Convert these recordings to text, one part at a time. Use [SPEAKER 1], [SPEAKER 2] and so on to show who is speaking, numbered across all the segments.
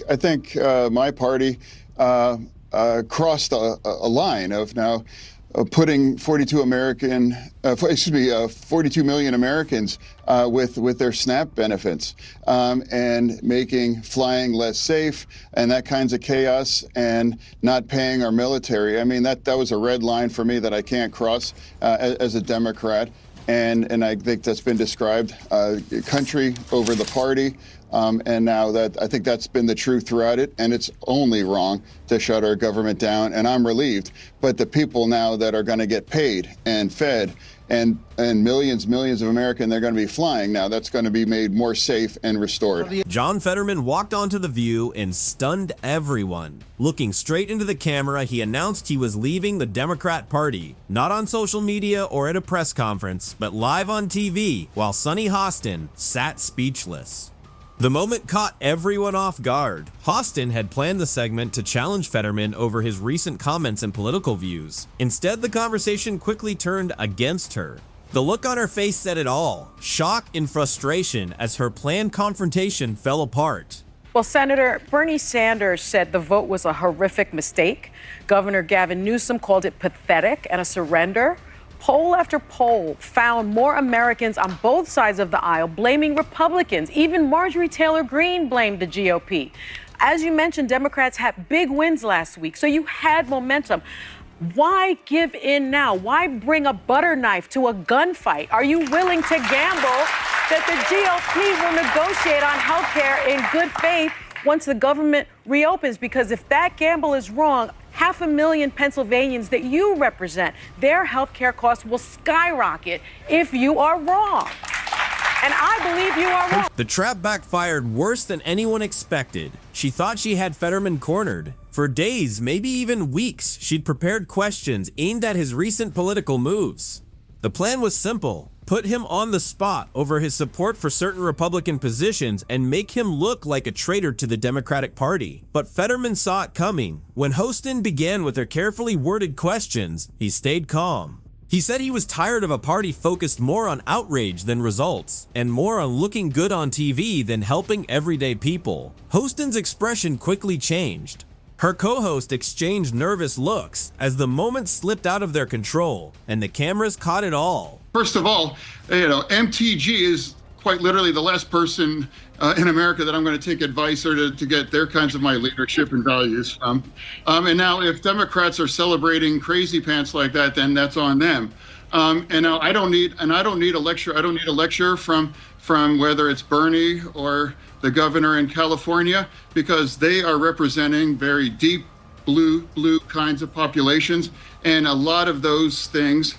[SPEAKER 1] I think my party crossed a line of now putting 42 million Americans with their SNAP benefits and making flying less safe and that kinds of chaos and not paying our military. I mean, that was a red line for me that I can't cross as a Democrat. And I think that's been described country over the party. And now that I think that's been the truth throughout it, and it's only wrong to shut our government down, and I'm relieved. But the people now that are going to get paid and fed and millions of Americans, they're going to be flying now, that's going to be made more safe and restored.
[SPEAKER 2] John Fetterman walked onto The View and stunned everyone. Looking straight into the camera, he announced he was leaving the Democrat Party, not on social media or at a press conference, but live on TV while Sonny Hostin sat speechless. The moment caught everyone off guard. Hostin had planned the segment to challenge Fetterman over his recent comments and political views. Instead, the conversation quickly turned against her. The look on her face said it all, shock and frustration as her planned confrontation fell apart.
[SPEAKER 3] Well, Senator Bernie Sanders said the vote was a horrific mistake. Governor Gavin Newsom called it pathetic and a surrender. Poll after poll found more Americans on both sides of the aisle blaming Republicans. Even Marjorie Taylor Greene blamed the GOP. As you mentioned, Democrats had big wins last week, so you had momentum. Why give in now? Why bring a butter knife to a gunfight? Are you willing to gamble that the GOP will negotiate on health care in good faith once the government reopens? Because if that gamble is wrong, 500,000 Pennsylvanians that you represent, their health care costs will skyrocket if you are wrong. And I believe you are wrong.
[SPEAKER 2] The trap backfired worse than anyone expected. She thought she had Fetterman cornered. For days, maybe even weeks, she'd prepared questions aimed at his recent political moves. The plan was simple. Put him on the spot over his support for certain Republican positions and make him look like a traitor to the Democratic Party. But Fetterman saw it coming. When Hostin began with her carefully worded questions, he stayed calm. He said he was tired of a party focused more on outrage than results, and more on looking good on TV than helping everyday people. Hostin's expression quickly changed. Her co-host exchanged nervous looks as the moment slipped out of their control, and the cameras caught it all.
[SPEAKER 1] First of all, MTG is quite literally the last person in America that I'm going to take advice or to get their kinds of my leadership and values from. And now if Democrats are celebrating crazy pants like that, then that's on them. And now I don't need a lecture. I don't need a lecture from whether it's Bernie or the governor in California, because they are representing very deep blue kinds of populations. And a lot of those things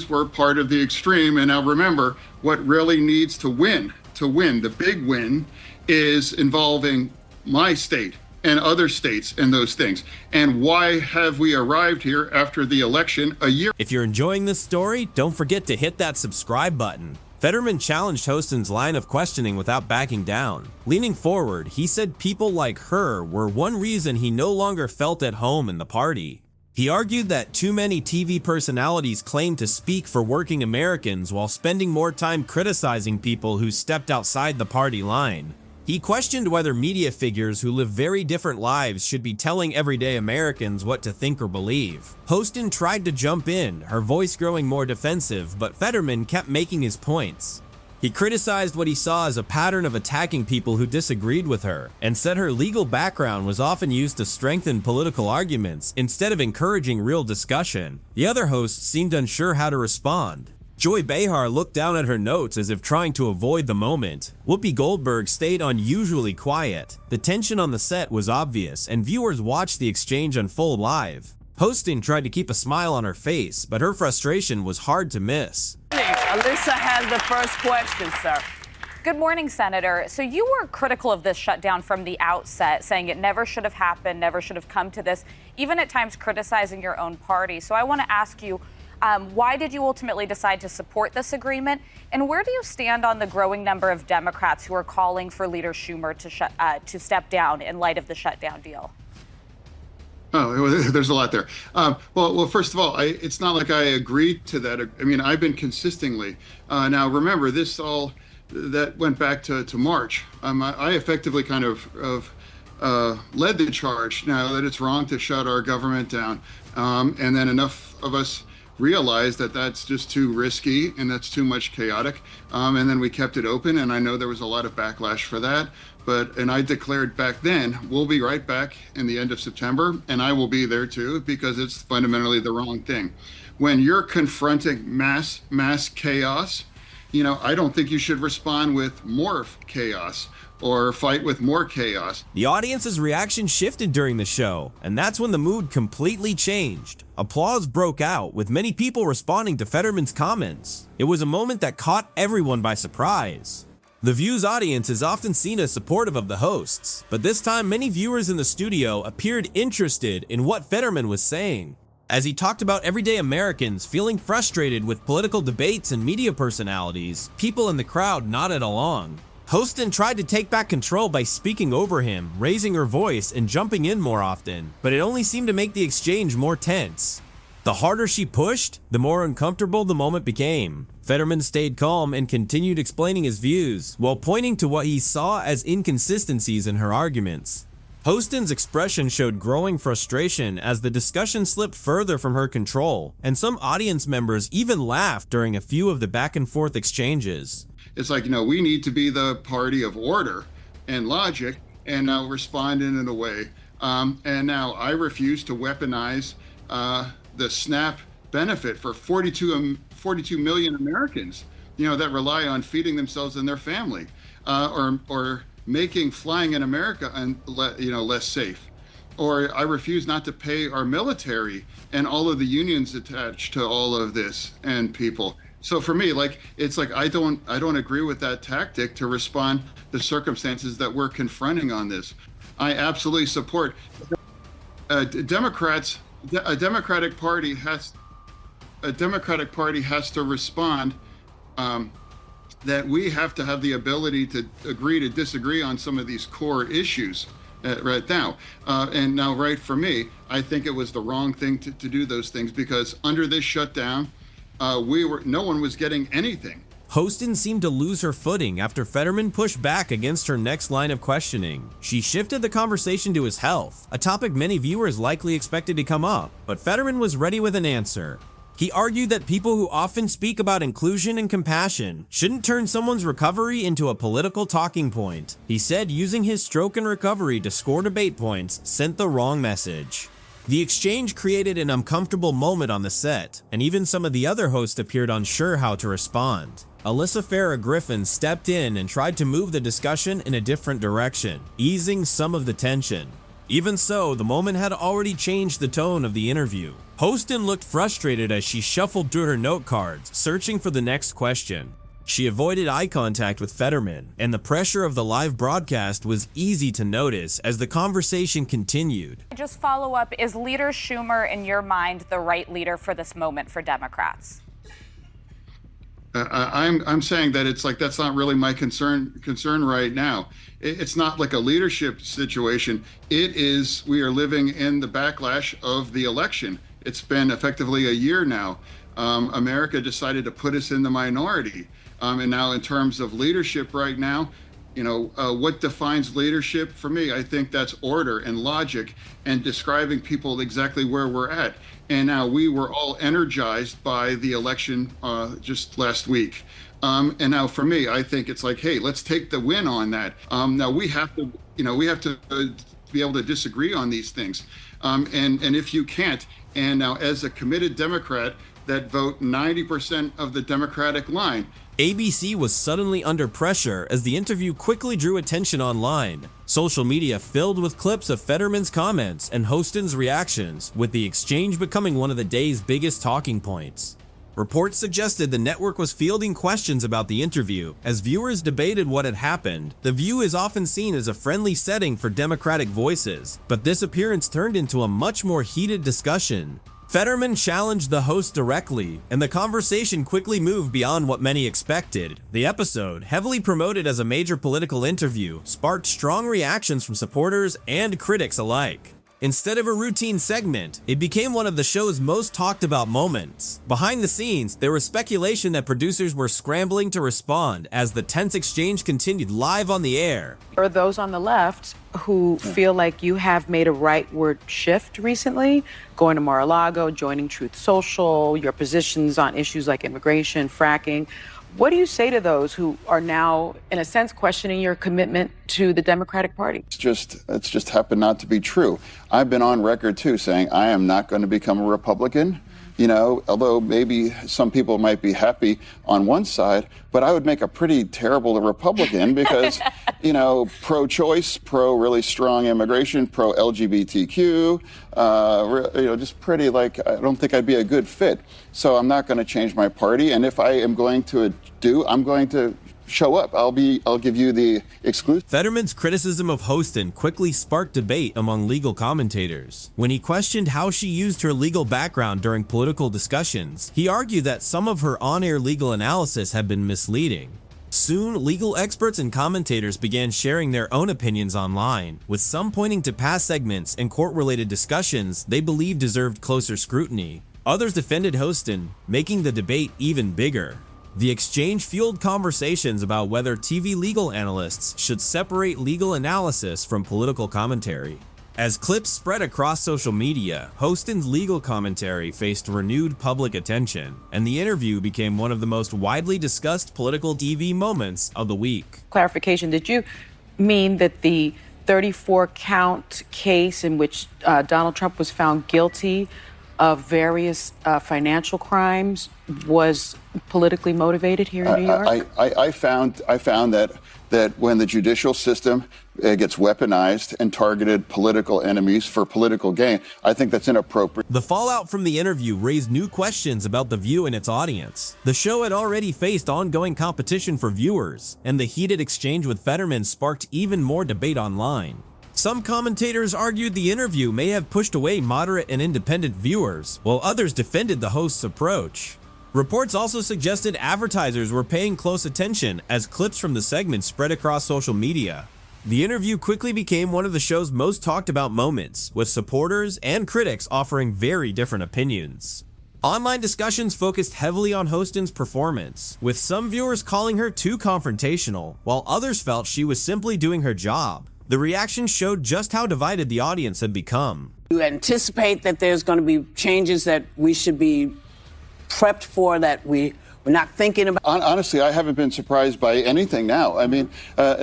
[SPEAKER 1] were part of the extreme. And now remember, what really needs to win, the big win, is involving my state and other states and those things. And why have we arrived here after the election a year?
[SPEAKER 2] If you're enjoying this story, don't forget to hit that subscribe button. Fetterman challenged Hostin's line of questioning without backing down. Leaning forward, he said people like her were one reason he no longer felt at home in the party. He argued that too many TV personalities claim to speak for working Americans while spending more time criticizing people who stepped outside the party line. He questioned whether media figures who live very different lives should be telling everyday Americans what to think or believe. Hostin tried to jump in, her voice growing more defensive, but Fetterman kept making his points. He criticized what he saw as a pattern of attacking people who disagreed with her, and said her legal background was often used to strengthen political arguments instead of encouraging real discussion. The other hosts seemed unsure how to respond. Joy Behar looked down at her notes as if trying to avoid the moment. Whoopi Goldberg stayed unusually quiet. The tension on the set was obvious, and viewers watched the exchange unfold live. Hostin tried to keep a smile on her face, but her frustration was hard to miss.
[SPEAKER 3] Alyssa has the first question, sir.
[SPEAKER 4] Good morning, Senator. So you were critical of this shutdown from the outset, saying it never should have happened, never should have come to this, even at times criticizing your own party. So I want to ask you, why did you ultimately decide to support this agreement? And where do you stand on the growing number of Democrats who are calling for Leader Schumer to step down in light of the shutdown deal?
[SPEAKER 1] Oh, there's a lot there. Well, first of all, it's not like I agreed to that. I mean, I've been consistently. Now, remember, this all that went back to March. I effectively kind of led the charge now that it's wrong to shut our government down. And then enough of us realized that that's just too risky and that's too much chaotic. And then we kept it open, and I know there was a lot of backlash for that. And I declared back then, we'll be right back in the end of September, and I will be there too, because it's fundamentally the wrong thing. When you're confronting mass chaos, I don't think you should respond with more chaos or fight with more chaos.
[SPEAKER 2] The audience's reaction shifted during the show, and that's when the mood completely changed. Applause broke out, with many people responding to Fetterman's comments. It was a moment that caught everyone by surprise. The View's audience is often seen as supportive of the hosts, but this time many viewers in the studio appeared interested in what Fetterman was saying. As he talked about everyday Americans feeling frustrated with political debates and media personalities, people in the crowd nodded along. Hostin tried to take back control by speaking over him, raising her voice and jumping in more often, but it only seemed to make the exchange more tense. The harder she pushed, the more uncomfortable the moment became. Fetterman stayed calm and continued explaining his views, while pointing to what he saw as inconsistencies in her arguments. Hostin's expression showed growing frustration as the discussion slipped further from her control, and some audience members even laughed during a few of the back and forth exchanges.
[SPEAKER 1] It's like, we need to be the party of order and logic and now respond in a way. And now I refuse to weaponize the SNAP benefit for 42 million Americans, that rely on feeding themselves and their family, or making flying in America less safe. Or I refuse not to pay our military and all of the unions attached to all of this and people. So for me, it's like I don't agree with that tactic to respond to circumstances that we're confronting on this. I absolutely support Democrats. A Democratic Party has to respond. That we have to have the ability to agree to disagree on some of these core issues right now. And now, right, for me, I think it was the wrong thing to do those things, because under this shutdown, no one was getting anything.
[SPEAKER 2] Hostin seemed to lose her footing after Fetterman pushed back against her next line of questioning. She shifted the conversation to his health, a topic many viewers likely expected to come up, but Fetterman was ready with an answer. He argued that people who often speak about inclusion and compassion shouldn't turn someone's recovery into a political talking point. He said using his stroke and recovery to score debate points sent the wrong message. The exchange created an uncomfortable moment on the set, and even some of the other hosts appeared unsure how to respond. Alyssa Farah Griffin stepped in and tried to move the discussion in a different direction, easing some of the tension. Even so, the moment had already changed the tone of the interview. Hostin looked frustrated as she shuffled through her note cards, searching for the next question. She avoided eye contact with Fetterman, and the pressure of the live broadcast was easy to notice as the conversation continued.
[SPEAKER 4] Just follow up, is Leader Schumer, in your mind, the right leader for this moment for Democrats?
[SPEAKER 1] I'm saying that it's like that's not really my concern right now. It's not like a leadership situation. It is, we are living in the backlash of the election. It's been effectively a year now. America decided to put us in the minority. And now in terms of leadership right now, what defines leadership for me? I think that's order and logic and describing people exactly where we're at. And now we were all energized by the election just last week. And now for me, I think it's like, hey, let's take the win on that. Now we have to be able to disagree on these things. And if you can't, and now as a committed Democrat that vote 90% of the Democratic line,
[SPEAKER 2] ABC was suddenly under pressure as the interview quickly drew attention online. Social media filled with clips of Fetterman's comments and Hostin's reactions, with the exchange becoming one of the day's biggest talking points. Reports suggested the network was fielding questions about the interview as viewers debated what had happened. The View is often seen as a friendly setting for Democratic voices, but this appearance turned into a much more heated discussion. Fetterman challenged the host directly, and the conversation quickly moved beyond what many expected. The episode, heavily promoted as a major political interview, sparked strong reactions from supporters and critics alike. Instead of a routine segment, it became one of the show's most talked about moments. Behind the scenes, there was speculation that producers were scrambling to respond as the tense exchange continued live on the air.
[SPEAKER 3] Or those on the left who feel like you have made a rightward shift recently, going to Mar-a-Lago, joining Truth Social, your positions on issues like immigration, fracking. What do you say to those who are now, in a sense, questioning your commitment to the Democratic Party?
[SPEAKER 1] It's just happened not to be true. I've been on record, too, saying I am not going to become a Republican. You know, although maybe some people might be happy on one side, but I would make a pretty terrible Republican because, you know, pro-choice, really strong immigration, pro-LGBTQ, you know, just pretty like, I don't think I'd be a good fit. So I'm not going to change my party. And if I am going to I'm going to show up. I'll give you the exclusive.
[SPEAKER 2] Fetterman's criticism of Hostin quickly sparked debate among legal commentators. When he questioned how she used her legal background during political discussions, he argued that some of her on-air legal analysis had been misleading. Soon, legal experts and commentators began sharing their own opinions online, with some pointing to past segments and court-related discussions they believed deserved closer scrutiny. Others defended Hostin, making the debate even bigger. The exchange fueled conversations about whether TV legal analysts should separate legal analysis from political commentary. As clips spread across social media, Hostin's legal commentary faced renewed public attention, and the interview became one of the most widely discussed political TV moments of the week.
[SPEAKER 3] Clarification, did you mean that the 34-count case in which Donald Trump was found guilty of various financial crimes was politically motivated here in New York?
[SPEAKER 1] I found that when the judicial system gets weaponized and targeted political enemies for political gain, I think that's inappropriate.
[SPEAKER 2] The fallout from the interview raised new questions about The View and its audience. The show had already faced ongoing competition for viewers, and the heated exchange with Fetterman sparked even more debate online. Some commentators argued the interview may have pushed away moderate and independent viewers, while others defended the host's approach. Reports also suggested advertisers were paying close attention as clips from the segment spread across social media. The interview quickly became one of the show's most talked about moments, with supporters and critics offering very different opinions. Online discussions focused heavily on Hostin's performance, with some viewers calling her too confrontational, while others felt she was simply doing her job. The reaction showed just how divided the audience had become.
[SPEAKER 5] You anticipate that there's going to be changes that we should be prepped for, that we're not thinking about?
[SPEAKER 1] Honestly, I haven't been surprised by anything now. I mean,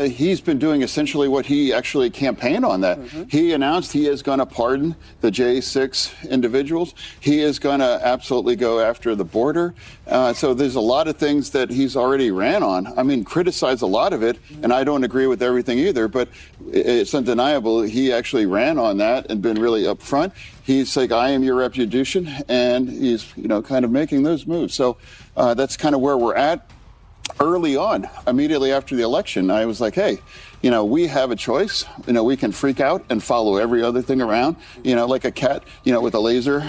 [SPEAKER 1] he's been doing essentially what he actually campaigned on that. He announced he is going to pardon the J6 individuals. He is going to absolutely go after the border. So there's a lot of things that he's already ran on. I mean, criticized a lot of it, and I don't agree with everything either, but it's undeniable he actually ran on that and been really upfront. He's like, I am your reputation, and he's, you know, kind of making those moves. So that's kind of where we're at. Early on, immediately after the election, I was like, hey, you know, we have a choice. You know, we can freak out and follow every other thing around, you know, like a cat, you know, with a laser,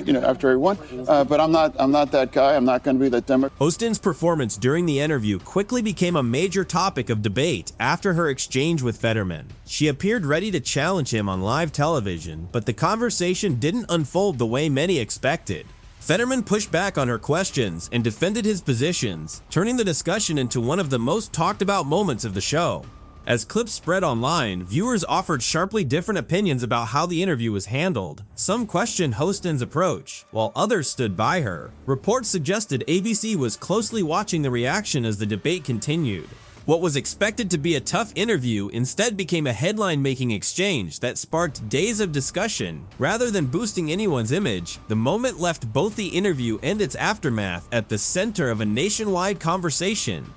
[SPEAKER 1] you know, after every one. But I'm not that guy. I'm not going to be that Democrat.
[SPEAKER 2] Hostin's performance during the interview quickly became a major topic of debate after her exchange with Fetterman. She appeared ready to challenge him on live television, but the conversation didn't unfold the way many expected. Fetterman pushed back on her questions and defended his positions, turning the discussion into one of the most talked about moments of the show. As clips spread online, viewers offered sharply different opinions about how the interview was handled. Some questioned Hostin's approach, while others stood by her. Reports suggested ABC was closely watching the reaction as the debate continued. What was expected to be a tough interview instead became a headline-making exchange that sparked days of discussion. Rather than boosting anyone's image, the moment left both the interview and its aftermath at the center of a nationwide conversation.